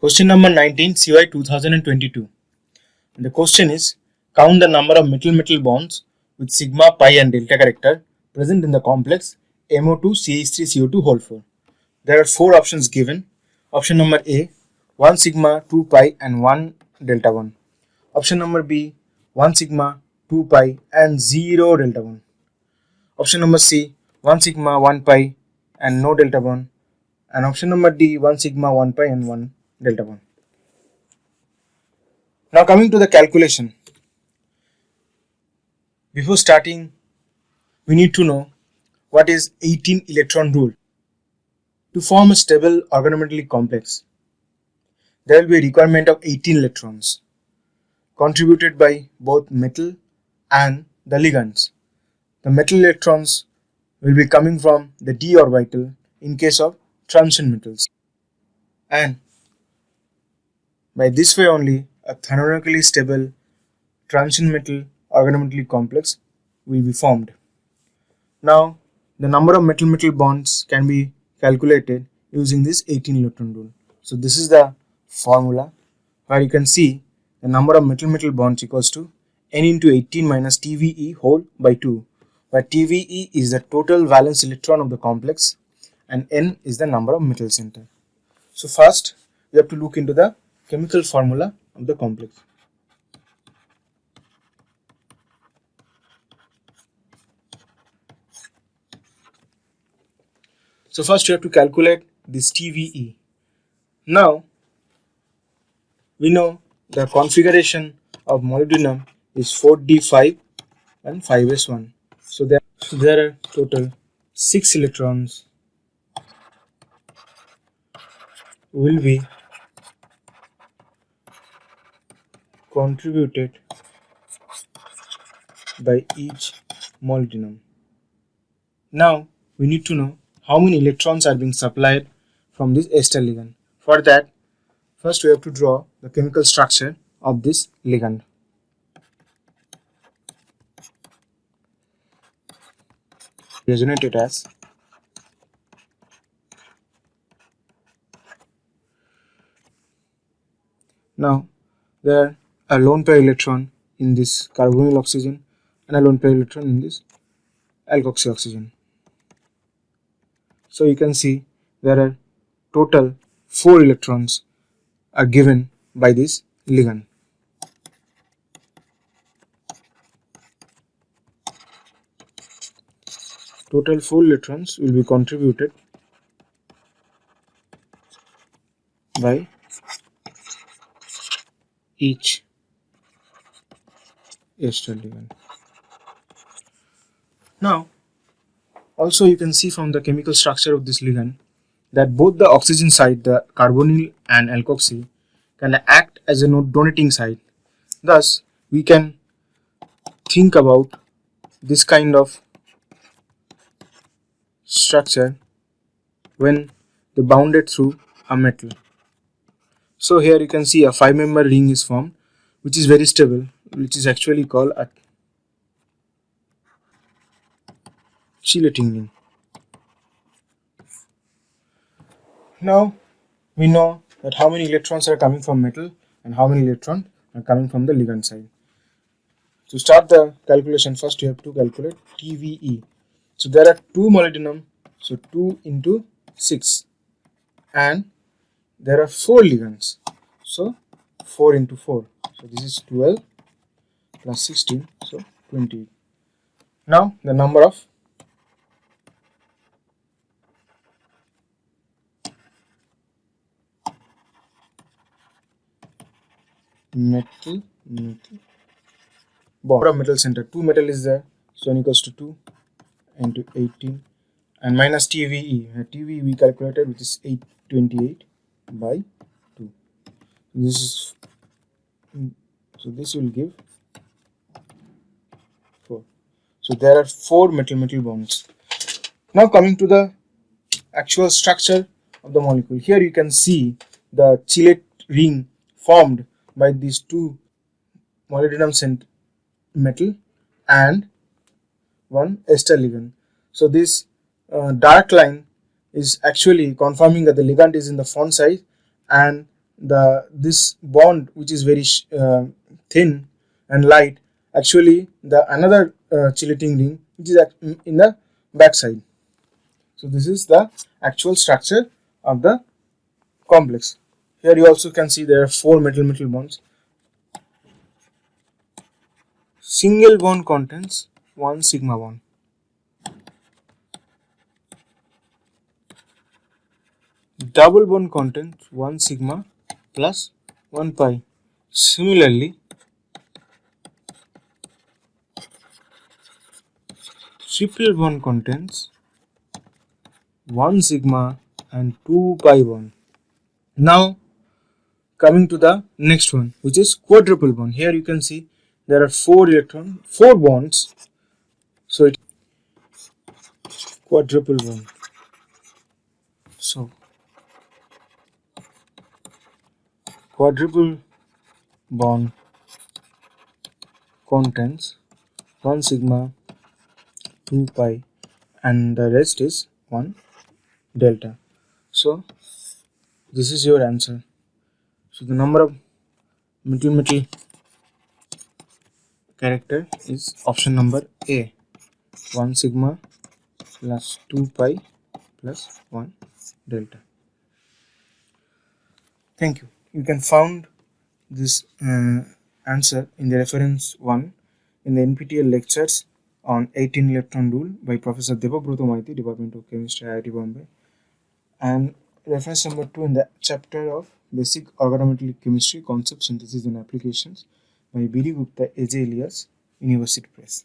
Question number 19, CY 2022. The question is, count the number of metal-metal bonds with sigma, pi and delta character present in the complex MO2CH3CO2 whole 4. There are 4 options given. Option number A, 1 sigma, 2 pi and 1 delta 1. Option number B, 1 sigma, 2 pi and 0 delta 1. Option number C, 1 sigma, 1 pi and no delta 1. And option number D, 1 sigma, 1 pi and 1 delta 1. Now coming to the calculation. Before starting, we need to know what is 18 electron rule. To form a stable organometallic complex, there will be a requirement of 18 electrons contributed by both metal and the ligands. The metal electrons will be coming from the d orbital in case of transition metals, and by this way only a thermodynamically stable transition metal organometallic complex will be formed. Now the number of metal-metal bonds can be calculated using this 18 electron rule. So this is the formula where you can see the number of metal-metal bonds equals to n into 18 minus TVE whole by 2, where TVE is the total valence electron of the complex and n is the number of metal center. So first we have to look into the chemical formula of the complex. So first you have to calculate this TVE. Now we know the configuration of molybdenum is 4d5 and 5s1. So there are total 6 electrons will be contributed by each molybdenum. Now we need to know how many electrons are being supplied from this ester ligand. For that, first we have to draw the chemical structure of this ligand. Resonate it as now there are a lone pair electron in this carbonyl oxygen and a lone pair electron in this alkoxy oxygen. So you can see there are total 4 electrons are given by this ligand. Total 4 electrons will be contributed by each ester ligand. Now also you can see from the chemical structure of this ligand that both the oxygen side, the carbonyl and alkoxy, can act as a donating side. Thus we can think about this kind of structure when they bounded through a metal. So here you can see a 5-member ring is formed, which is very stable, which is actually called a chelating ring. Now we know that how many electrons are coming from metal and how many electrons are coming from the ligand side. To start the calculation, first you have to calculate TVE. So there are 2 molybdenum, so 2 into 6, and there are 4 ligands, so 4 into 4, so this is 12 plus 16, so 28. Now the number of metal bond of metal center, 2 metal is there, so n equals to 2 into 18 and minus TVE. TVE we calculated, which is 828 by 2. This is, so this will give 4. So there are 4 metal-metal bonds. Now coming to the actual structure of the molecule. Here you can see the chelate ring formed by these 2 molybdenum metal and one ester ligand. So this dark line is actually confirming that the ligand is in the font side, and this bond, which is very thin and light, actually the another chelating ring which is in the back side. So this is the actual structure of the complex. Here you also can see there are 4 metal-metal bonds. Single bond contains 1 sigma bond. Double bond contains 1 sigma plus 1 pi. Similarly, triple bond contains 1 sigma and 2 pi bond. Now coming to the next one, which is quadruple bond. Here you can see there are 4 bonds. So it quadruple bond. So quadruple bond contains 1 sigma, 2 pi, and the rest is 1 delta. So this is your answer. So the number of metal character is option number A, 1 sigma plus 2 pi plus 1 delta. Thank you. You can find this answer in the reference 1 in the NPTEL lectures on 18 electron rule by Professor Debabrata Maiti, Department of Chemistry, IIT Bombay, and reference number 2 in the chapter of Basic Organometallic Chemistry, Concept, Synthesis and Applications by B.D. Gupta, A.J. Elias, University Press.